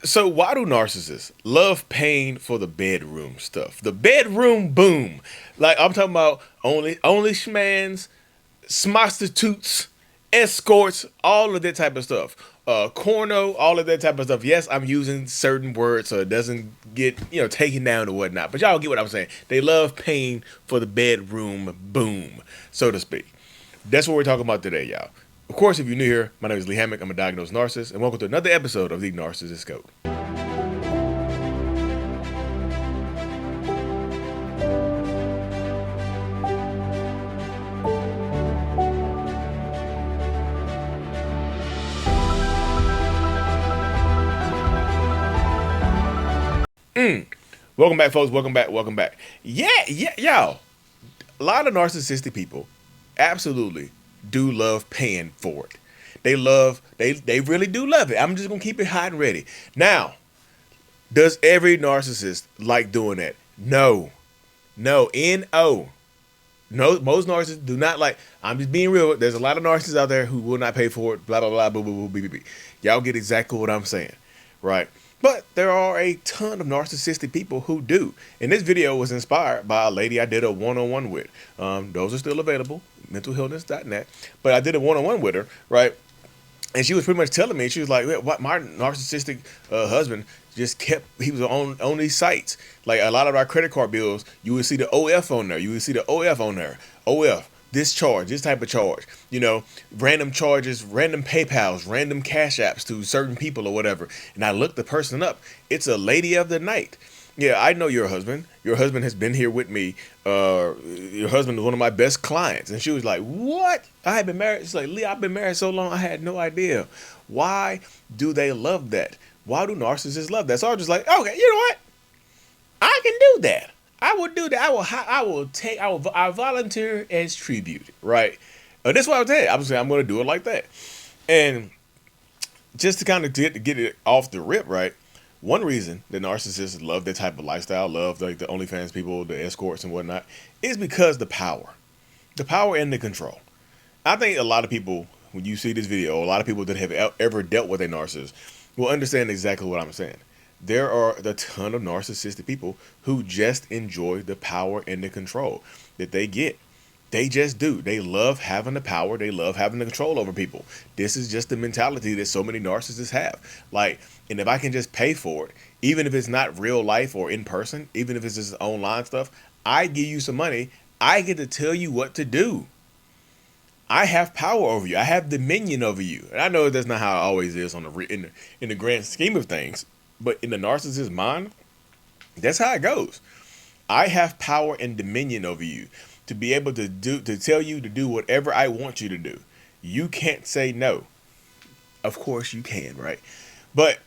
So why do narcissists love paying for the bedroom stuff? The bedroom boom. Like I'm talking about only schmans, smostitutes, escorts, all of that type of stuff. Corno, all of that type of stuff. Yes, I'm using certain words so it doesn't get taken down or whatnot. But y'all get what I'm saying. They love paying for the bedroom boom, so to speak. That's what we're talking about today, y'all. Of course, if you're new here, my name is Lee Hammock. I'm a diagnosed narcissist, and welcome to another episode of the Narcissist Code. Welcome back, folks. Welcome back. Welcome back. Yeah, y'all. A lot of narcissistic people absolutely do love paying for it. They really do love it. I'm just gonna keep it hot and ready. Now, does every narcissist like doing that? No. No. No. No, most narcissists do not like. I'm just being real. There's a lot of narcissists out there who will not pay for it. Blah blah blah. Boo boo boo. Bee, bee, bee. Y'all get exactly what I'm saying, right? But there are a ton of narcissistic people who do. And this video was inspired by a lady I did a one-on-one with. Those are still available, mentalhealness.net. But I did a one-on-one with her, right? And she was pretty much telling me, she was like, "What my narcissistic husband just kept, he was on these sites. Like a lot of our credit card bills, you would see the OF on there. You would see the OF on there. OF, this charge, this type of charge. Random charges, random PayPals, random Cash Apps to certain people or whatever." And I looked the person up. It's a lady of the night. Yeah, I know your husband. Your husband has been here with me. Your husband is one of my best clients. And she was like, "What? I have been married." She's like, "Lee, I've been married so long, I had no idea." Why do they love that? Why do narcissists love that? So I was just like, okay, you know what? I can do that. I will do that. I volunteer as tribute, right? That's what I was saying. I was saying I'm going to do it like that. And just to kind of get it off the rip, right? One reason the narcissists love that type of lifestyle, love like the OnlyFans people, the escorts and whatnot, is because the power and the control. I think a lot of people, when you see this video, a lot of people that have ever dealt with a narcissist will understand exactly what I'm saying. There are a ton of narcissistic people who just enjoy the power and the control that they get. They just do. They love having the power. They love having the control over people. This is just the mentality that so many narcissists have. Like, and if I can just pay for it, even if it's not real life or in person, even if it's just online stuff, I give you some money. I get to tell you what to do. I have power over you. I have dominion over you. And I know that's not how it always is in the grand scheme of things, but in the narcissist's mind, that's how it goes. I have power and dominion over you to be able to tell you to do whatever I want you to do. You can't say no. Of course you can, right? But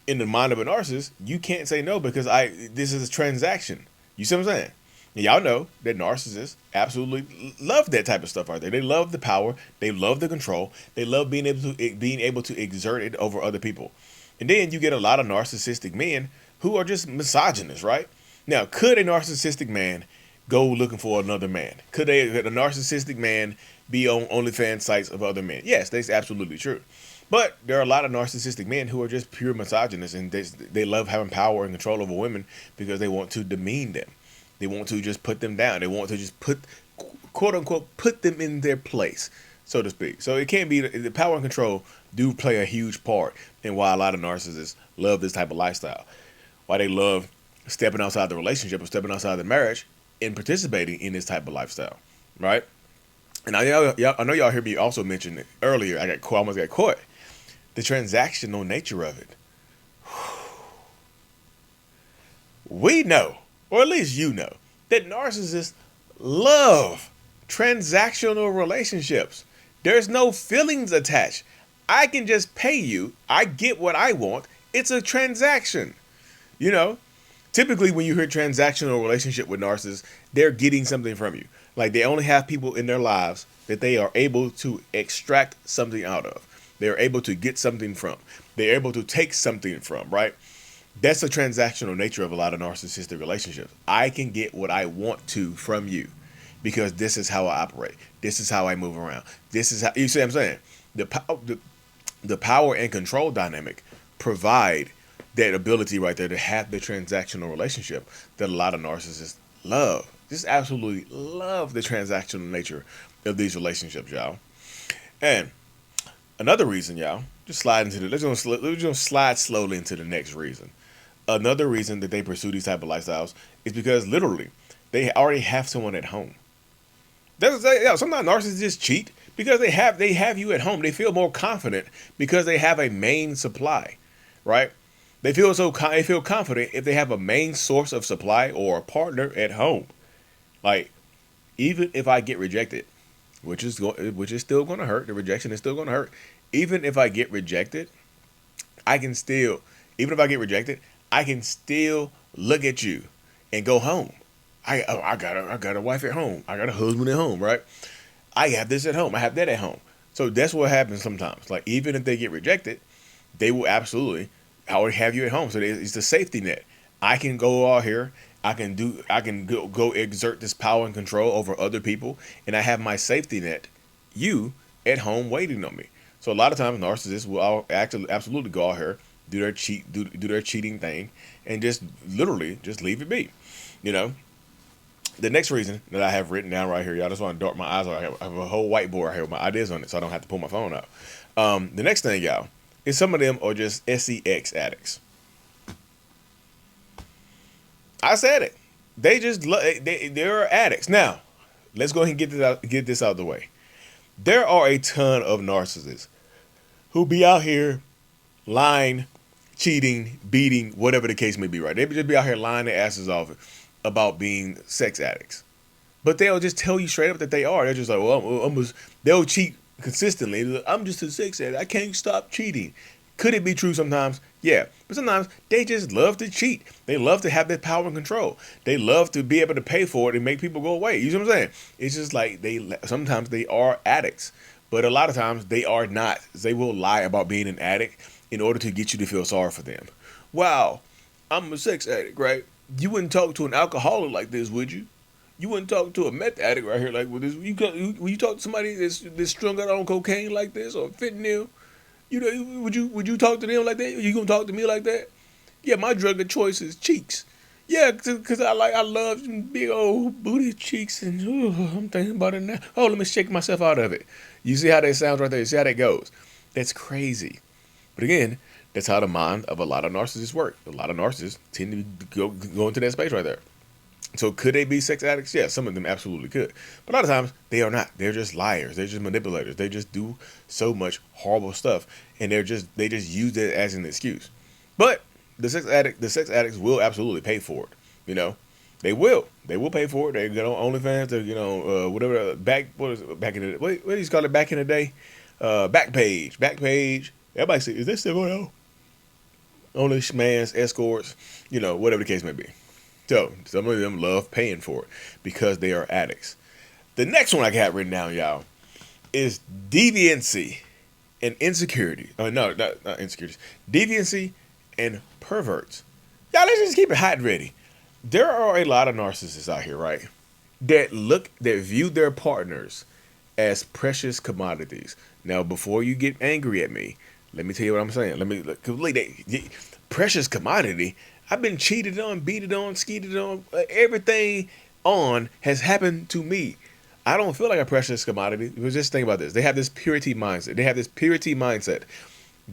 in the mind of a narcissist, you can't say no because this is a transaction. You see what I'm saying? And y'all know that narcissists absolutely love that type of stuff out there. They love the power, they love the control, they love being able to exert it over other people. And then you get a lot of narcissistic men who are just misogynists, right? Now, could a narcissistic man go looking for another man? Could a narcissistic man be on OnlyFans sites of other men? Yes, that's absolutely true. But there are a lot of narcissistic men who are just pure misogynists, and they love having power and control over women because they want to demean them. They want to just put them down. They want to just quote unquote, put them in their place, so to speak. So it can't be, the power and control do play a huge part in why a lot of narcissists love this type of lifestyle. Why they love stepping outside the relationship or stepping outside the marriage and participating in this type of lifestyle, right? And I know y'all heard me also mention it earlier. I almost got caught. The transactional nature of it. We know, or at least you know, that narcissists love transactional relationships. There's no feelings attached. I can just pay you. I get what I want. It's a transaction. Typically when you hear transactional relationship with narcissists, they're getting something from you. Like they only have people in their lives that they are able to extract something out of. They're able to get something from. They're able to take something from, right? That's the transactional nature of a lot of narcissistic relationships. I can get what I want to from you because this is how I operate. This is how I move around. This is how, you see what I'm saying? The power and control dynamic provide that ability right there to have the transactional relationship that a lot of narcissists love. Just absolutely love the transactional nature of these relationships, y'all. And another reason, y'all, just slide into the let's just slide slowly into the next reason. Another reason that they pursue these type of lifestyles is because literally they already have someone at home. Sometimes narcissists just cheat because they have you at home. They feel more confident because they have a main supply, right? They feel confident if they have a main source of supply or a partner at home. Like, even if I get rejected, which is still going to hurt, the rejection is still going to hurt. Even if I get rejected, I can still even if I get rejected, I can still look at you and go home. I got a wife at home. I got a husband at home, right? I have this at home. I have that at home. So that's what happens sometimes. Like, even if they get rejected, they will absolutely already have you at home. So it's the safety net. I can go out here. I can go exert this power and control over other people, and I have my safety net, you, at home waiting on me. So a lot of times narcissists will absolutely go out here, do their cheating thing, and just literally just leave it be. You know. The next reason that I have written down right here, y'all, just want to dart my eyes out. I have a whole whiteboard right here with my ideas on it, so I don't have to pull my phone out. The next thing, y'all, is some of them are just sex addicts. I said it. They just they're addicts. Now, let's go ahead and get this out of the way. There are a ton of narcissists who be out here lying, cheating, beating, whatever the case may be, right? They just be out here lying their asses off about being sex addicts. But they'll just tell you straight up that they are. They're just like, well, they'll cheat consistently. Like, I'm just a sex addict. I can't stop cheating. Could it be true sometimes? Yeah. But sometimes they just love to cheat. They love to have that power and control. They love to be able to pay for it and make people go away. You see what I'm saying? It's just like sometimes they are addicts. But a lot of times they are not. They will lie about being an addict in order to get you to feel sorry for them. Wow, I'm a sex addict, right? You wouldn't talk to an alcoholic like this, would you? You wouldn't talk to a meth addict right here like with this. Would you talk to somebody that's strung out on cocaine like this or fentanyl? You know, would you talk to them like that? You gonna talk to me like that? Yeah, my drug of choice is cheeks. Yeah, because I love big old booty cheeks, and I'm thinking about it now. Oh, let me shake myself out of it. You see how that sounds right there? You see how that goes? That's crazy. But again, that's how the mind of a lot of narcissists work. A lot of narcissists tend to go into that space right there. So could they be sex addicts? Yeah, some of them absolutely could. But a lot of times they are not. They're just liars. They're just manipulators. They just do so much horrible stuff, and they just use it as an excuse. But the sex addicts will absolutely pay for it. You know, they will pay for it. They get on OnlyFans. They whatever back in the what do you call it back in the day? Back page. Everybody say, is this still going on? OnlyFans, escorts, whatever the case may be. So some of them love paying for it because they are addicts. The next one I got written down, y'all, is deviancy and insecurity. No, not insecurities. Deviancy and perverts. Y'all, let's just keep it hot and ready. There are a lot of narcissists out here, right, that view their partners as precious commodities. Now, before you get angry at me, let me tell you what I'm saying. Precious commodity. I've been cheated on, beated on, skeeted on. Everything on has happened to me. I don't feel like a precious commodity. But just think about this. They have this purity mindset.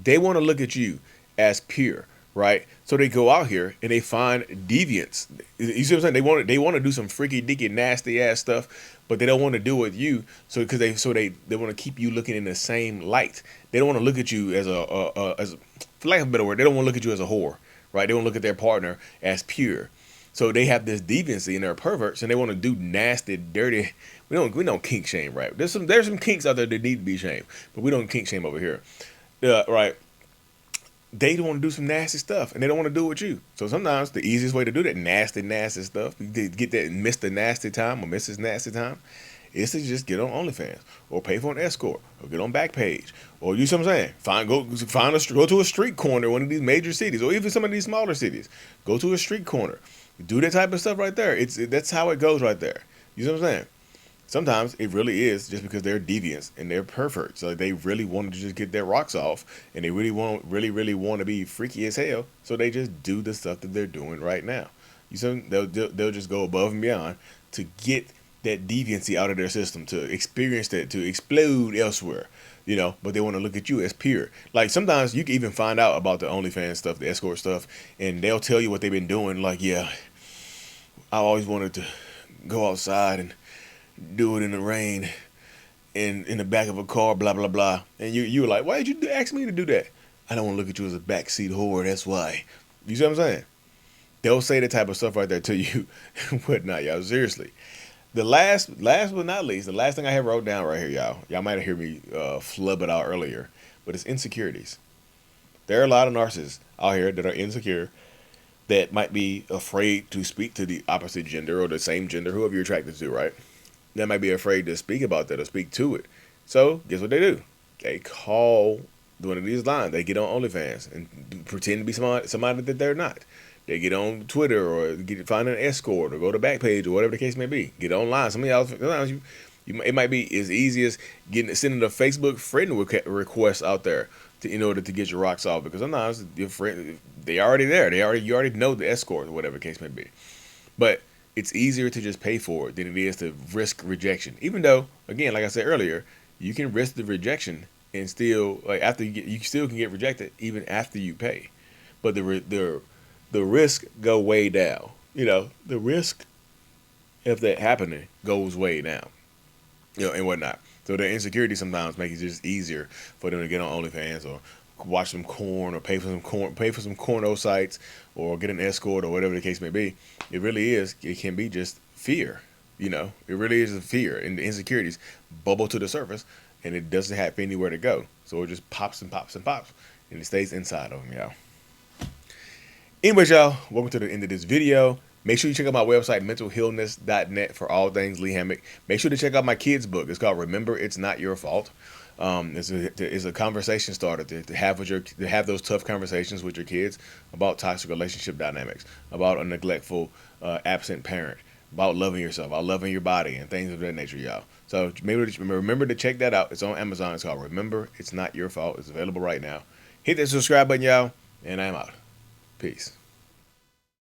They want to look at you as pure, right? So they go out here and they find deviants. You see what I'm saying? They want to do some freaky deaky nasty ass stuff, but they don't want to do it with you. So because they want to keep you looking in the same light. They don't want to look at you as for lack of a better word, they don't want to look at you as a whore, right? They want to look at their partner as pure. So they have this deviancy and they're perverts and they want to do nasty, dirty. We don't kink shame, right? There's some kinks out there that need to be shamed, but we don't kink shame over here, right? They don't want to do some nasty stuff and they don't want to do it with you. So sometimes the easiest way to do that nasty stuff, get that Mr. Nasty time or Mrs. Nasty time, is to just get on OnlyFans or pay for an escort or get on Backpage or you see what I'm saying? Go to a street corner, one of these major cities or even some of these smaller cities. Go to a street corner, do that type of stuff right there. That's how it goes right there. You see what I'm saying? Sometimes it really is just because they're deviants and they're perverts. So they really wanted to just get their rocks off, and they really want to be freaky as hell. So they just do the stuff that they're doing right now. You see, they'll just go above and beyond to get that deviancy out of their system, to experience that, to explode elsewhere. But they want to look at you as pure. Like sometimes you can even find out about the OnlyFans stuff, the escort stuff, and they'll tell you what they've been doing. Like, yeah, I always wanted to go outside and do it in the rain and in the back of a car, blah, blah, blah. And you were like, why did you ask me to do that? I don't want to look at you as a backseat whore, that's why. You see what I'm saying? They'll say the type of stuff right there to you and whatnot, y'all. Seriously. The last but not least, the last thing I have wrote down right here, y'all. Y'all might have heard me flub it out earlier, but it's insecurities. There are a lot of narcissists out here that are insecure, that might be afraid to speak to the opposite gender or the same gender, whoever you're attracted to, right? They might be afraid to speak about that or speak to it. So guess what they do? They call one of these lines. They get on OnlyFans and pretend to be somebody that they're not. They get on Twitter or find an escort or go to Backpage or whatever the case may be. Get online. Sometimes it might be as easy as sending a Facebook friend request out there in order to get your rocks off, because sometimes your friend, they already there. You already know the escort or whatever the case may be. But it's easier to just pay for it than it is to risk rejection. Even though, again, like I said earlier, you can risk the rejection and still, like after you still can get rejected even after you pay. But the risk go way down. The risk of that happening goes way down. And whatnot. So their insecurity sometimes make it just easier for them to get on OnlyFans or watch some corn or pay for some corno sites or get an escort or whatever the case may be. It really is. It can be just fear. It really is a fear, and the insecurities bubble to the surface, and it doesn't have anywhere to go. So it just pops and pops and pops, and it stays inside of them, y'all. Anyways, y'all, welcome to the end of this video. Make sure you check out my website, mentalhealness.net, for all things Lee Hammock. Make sure to check out my kids' book. It's called Remember It's Not Your Fault. It's a conversation starter to have those tough conversations with your kids about toxic relationship dynamics, about a neglectful, absent parent, about loving yourself, about loving your body, and things of that nature, y'all. So remember to check that out. It's on Amazon. It's called Remember It's Not Your Fault. It's available right now. Hit that subscribe button, y'all, and I'm out. Peace.